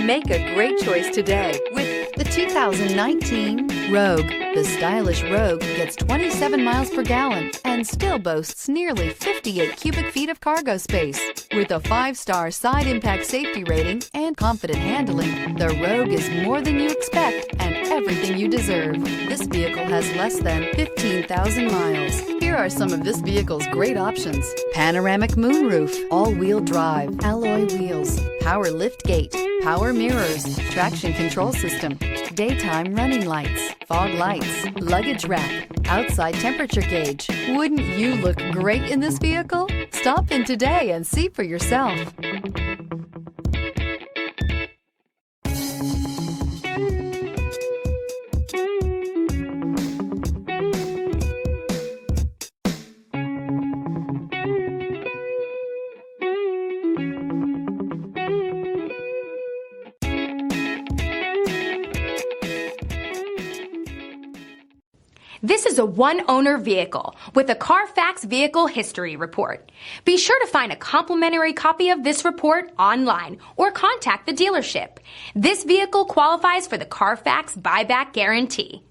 Make a great choice today with the 2019 Rogue. The stylish Rogue gets 27 miles per gallon and still boasts nearly 58 cubic feet of cargo space. With a 5-star side impact safety rating and confident handling, the Rogue is more than you expect and everything you deserve. This vehicle has less than 15,000 miles. Here are some of this vehicle's great options: panoramic moonroof, all-wheel drive, alloy wheels, power lift gate, power mirrors, traction control system, daytime running lights, fog lights, luggage rack, outside temperature gauge. Wouldn't you look great in this vehicle? Stop in today and see for yourself. This is a one-owner vehicle with a Carfax Vehicle History Report. Be sure to find a complimentary copy of this report online or contact the dealership. This vehicle qualifies for the Carfax Buyback Guarantee.